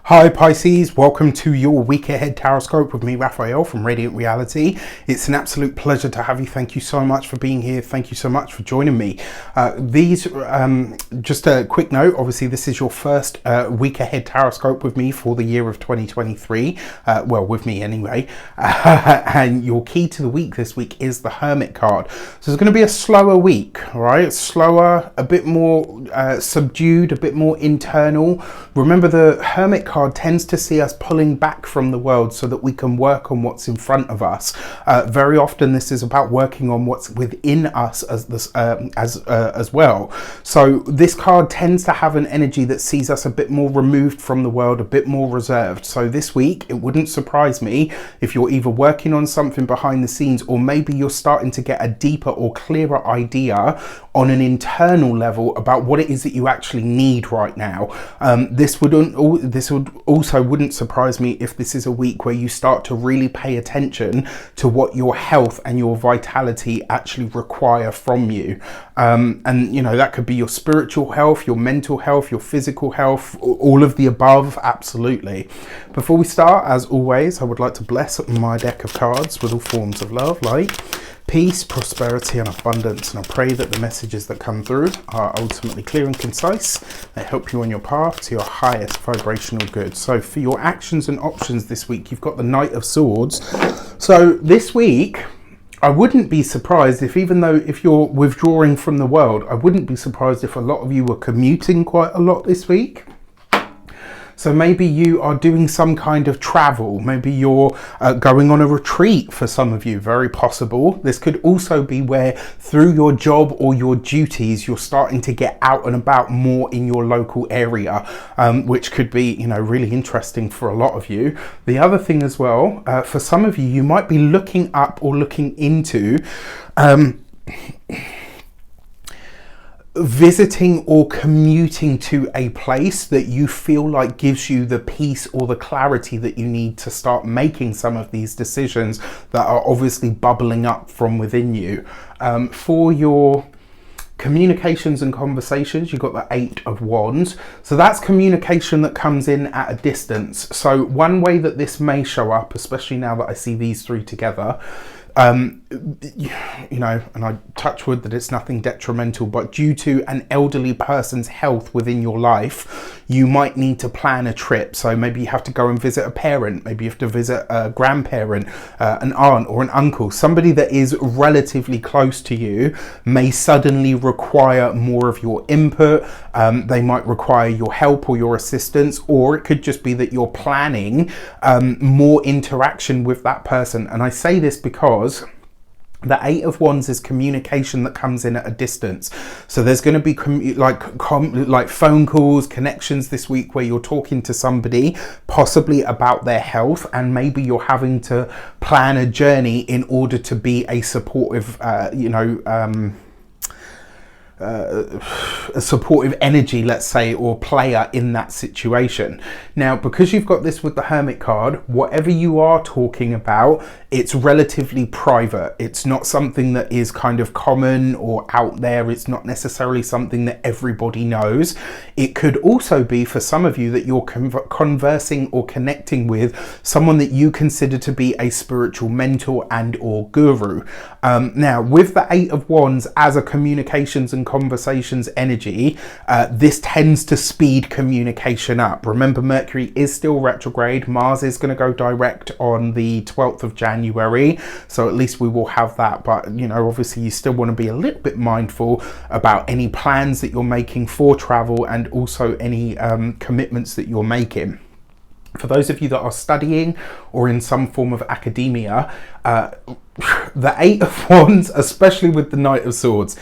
Hi Pisces, welcome to your week ahead tarot with me, Raphael from Reydiant Reality. It's an absolute pleasure to have you. Thank you so much for being here. Thank you so much for joining me. Just a quick note, obviously this is your first week ahead tarot with me for the year of 2023. Well, with me anyway. And your key to the week this week is the Hermit card. So it's going to be a slower week, all right? Slower, a bit more subdued, a bit more internal. Remember, the Hermit card tends to see us pulling back from the world so that we can work on what's in front of us. Very often this is about working on what's within us as well. So this card tends to have an energy that sees us a bit more removed from the world, a bit more reserved. So this week, it wouldn't surprise me if you're either working on something behind the scenes, or maybe you're starting to get a deeper or clearer idea on an internal level about what it is that you actually need right now. This would also wouldn't surprise me if this is a week where you start to really pay attention to what your health and your vitality actually require from you. And you know, that could be your spiritual health, your mental health, your physical health, all of the above. Absolutely. Before we start, as always, I would like to bless my deck of cards with all forms of love, light, peace, prosperity and abundance, and I pray that the messages that come through are ultimately clear and concise. They help you on your path to your highest vibrational good. So for your actions and options this week, you've got the Knight of Swords. So this week, I wouldn't be surprised if you're withdrawing from the world, I wouldn't be surprised if a lot of you were commuting quite a lot this week. So maybe you are doing some kind of travel. Maybe you're going on a retreat for some of you, very possible. This could also be where through your job or your duties, you're starting to get out and about more in your local area, which could be, you know, really interesting for a lot of you. The other thing as well, for some of you, you might be looking up or looking into visiting or commuting to a place that you feel like gives you the peace or the clarity that you need to start making some of these decisions that are obviously bubbling up from within you. For your communications and conversations, you've got the Eight of Wands. So that's communication that comes in at a distance. So one way that this may show up, especially now that I see these three together, you know, and I touch wood that it's nothing detrimental, but due to an elderly person's health within your life, you might need to plan a trip. So maybe you have to go and visit a parent, maybe you have to visit a grandparent, an aunt or an uncle. Somebody that is relatively close to you may suddenly require more of your input. They might require your help or your assistance, or it could just be that you're planning more interaction with that person. And I say this because the Eight of Wands is communication that comes in at a distance. So there's going to be like phone calls, connections this week where you're talking to somebody possibly about their health, and maybe you're having to plan a journey in order to be a supportive, a supportive energy, let's say, or player in that situation. Now, because you've got this with the Hermit card, whatever you are talking about, it's relatively private. It's not something that is kind of common or out there. It's not necessarily something that everybody knows. It could also be for some of you that you're conversing or connecting with someone that you consider to be a spiritual mentor and or guru. Now, with the Eight of Wands as a communications and conversations energy, this tends to speed communication up. Remember, Mercury is still retrograde. Mars is going to go direct on the 12th of January. So at least we will have that. But, you know, obviously you still want to be a little bit mindful about any plans that you're making for travel, and also any commitments that you're making. For those of you that are studying or in some form of academia, the Eight of Wands, especially with the Knight of Swords,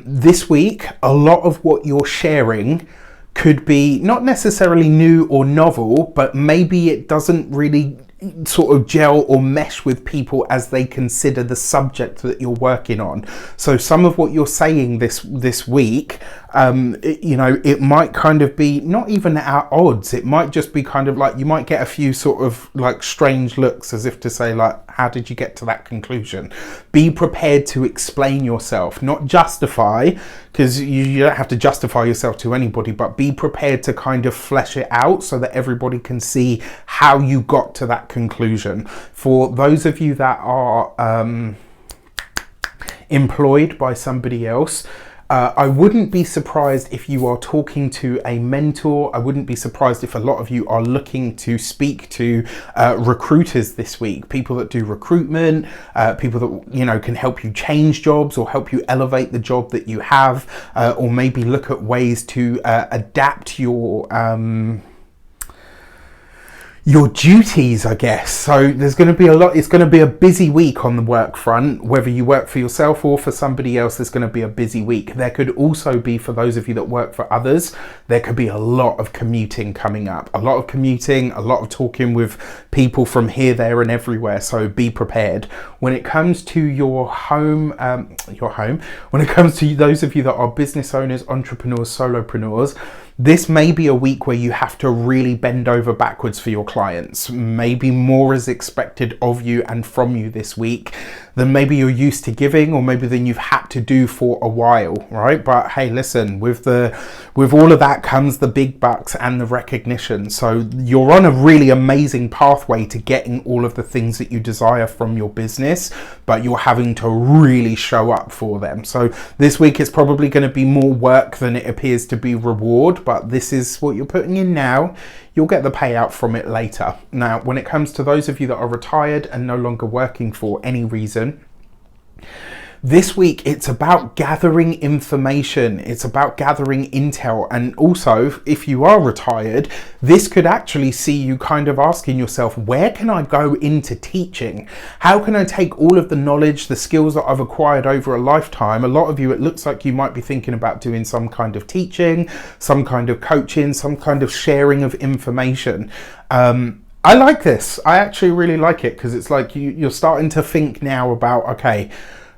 this week, a lot of what you're sharing could be not necessarily new or novel, but maybe it doesn't really sort of gel or mesh with people as they consider the subject that you're working on. So some of what you're saying this week It might kind of be not even at odds. It might just be kind of like you might get a few sort of like strange looks as if to say like, how did you get to that conclusion? Be prepared to explain yourself, not justify, because you don't have to justify yourself to anybody, but be prepared to kind of flesh it out so that everybody can see how you got to that conclusion. For those of you that are employed by somebody else, I wouldn't be surprised if you are talking to a mentor. I wouldn't be surprised if a lot of you are looking to speak to recruiters this week, people that do recruitment, people that, can help you change jobs or help you elevate the job that you have, or maybe look at ways to adapt your duties, I guess. So there's going to be a lot. It's going to be a busy week on the work front. Whether you work for yourself or for somebody else, there's going to be a busy week. There could also be, for those of you that work for others, there could be a lot of commuting coming up. A lot of commuting, a lot of talking with people from here, there and everywhere. So be prepared. When it comes to your home, when it comes to those of you that are business owners, entrepreneurs, solopreneurs, this may be a week where you have to really bend over backwards for your clients. Maybe more is expected of you and from you this week than maybe you're used to giving, or maybe than you've had to do for a while, right? But hey, listen, with all of that comes the big bucks and the recognition. So you're on a really amazing pathway to getting all of the things that you desire from your business, but you're having to really show up for them. So this week is probably going to be more work than it appears to be reward, but this is what you're putting in now. You'll get the payout from it later. Now, when it comes to those of you that are retired and no longer working for any reason, this week it's about gathering information, it's about gathering intel, and also if you are retired, this could actually see you kind of asking yourself, where can I go into teaching? How can I take all of the knowledge, the skills that I've acquired over a lifetime? A lot of you, it looks like you might be thinking about doing some kind of teaching, some kind of coaching, some kind of sharing of information. I like this. I actually really like it, because it's like you're starting to think now about, okay,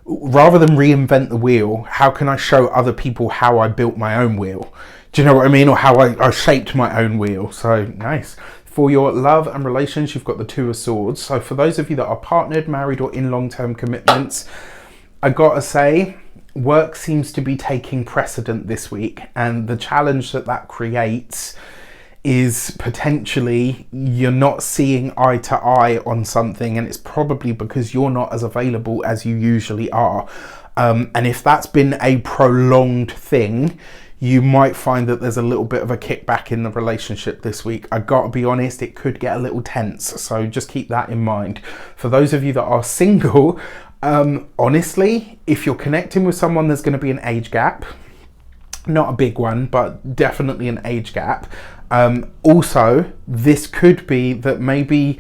rather than reinvent the wheel, how can I show other people how I built my own wheel? Do you know what I mean? Or how I shaped my own wheel. So nice. For your love and relations, you've got the Two of Swords. So for those of you that are partnered, married or in long-term commitments, I gotta say, work seems to be taking precedent this week. And the challenge that creates is potentially you're not seeing eye to eye on something, and it's probably because you're not as available as you usually are. And if that's been a prolonged thing, you might find that there's a little bit of a kickback in the relationship this week. I gotta be honest, it could get a little tense, so just keep that in mind. For those of you that are single, honestly, if you're connecting with someone, there's going to be an age gap. Not a big one, but definitely an age gap. Also, this could be that maybe,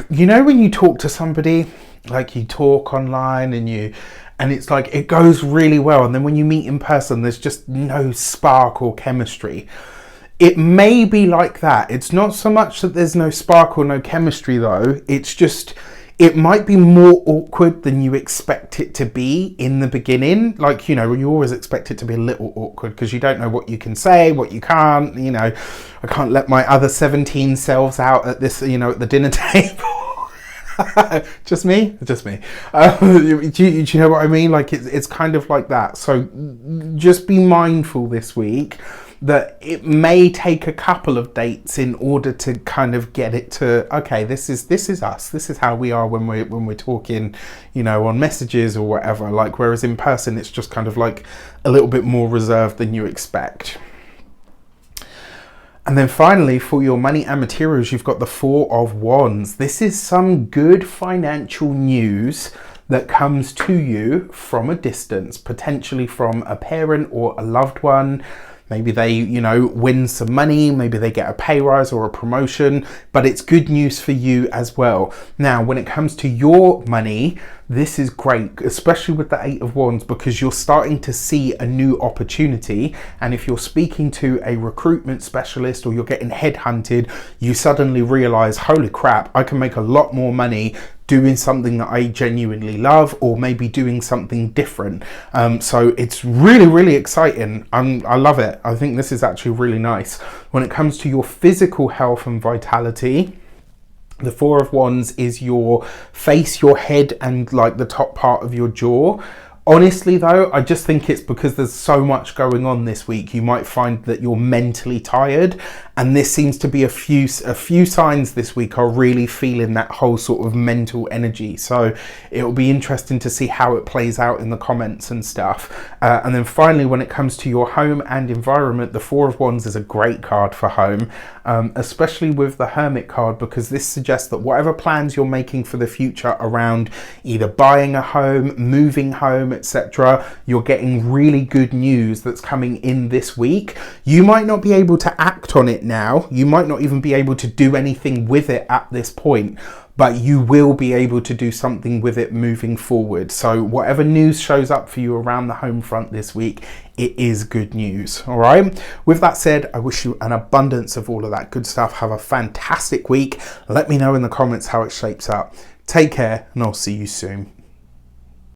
when you talk to somebody, like you talk online and it's like it goes really well, and then when you meet in person, there's just no spark or chemistry. It may be like that. It's not so much that there's no spark or no chemistry though, it's just, it might be more awkward than you expect it to be in the beginning. Like, you always expect it to be a little awkward because you don't know what you can say, what you can't. I can't let my other 17 selves out at this, at the dinner table. Just me. Do you know what I mean? Like it's kind of like that. So just be mindful this week that it may take a couple of dates in order to kind of get it to, okay, this is us. This is how we are when we're talking, on messages or whatever. Like, whereas in person, it's just kind of like a little bit more reserved than you expect. And then finally, for your money and materials, you've got the Four of Wands. This is some good financial news that comes to you from a distance, potentially from a parent or a loved one. Maybe they, win some money, maybe they get a pay rise or a promotion, but it's good news for you as well. Now, when it comes to your money, this is great, especially with the Eight of Wands, because you're starting to see a new opportunity. And if you're speaking to a recruitment specialist or you're getting headhunted, you suddenly realize, holy crap, I can make a lot more money doing something that I genuinely love, or maybe doing something different. So it's really, really exciting. I love it. I think this is actually really nice. When it comes to your physical health and vitality, the Four of Wands is your face, your head, and like the top part of your jaw. Honestly though, I just think it's because there's so much going on this week. You might find that you're mentally tired, and this seems to be a few signs this week are really feeling that whole sort of mental energy. So it'll be interesting to see how it plays out in the comments and stuff. And then finally, when it comes to your home and environment, the Four of Wands is a great card for home, especially with the Hermit card, because this suggests that whatever plans you're making for the future around either buying a home, moving home, etc., you're getting really good news that's coming in this week. You might not be able to act on it now, you might not even be able to do anything with it at this point, but you will be able to do something with it moving forward. So whatever news shows up for you around the home front this week, it is good news. All right, with that said, I wish you an abundance of all of that good stuff. Have a fantastic week. Let me know in the comments how it shapes up. Take care, and I'll see you soon.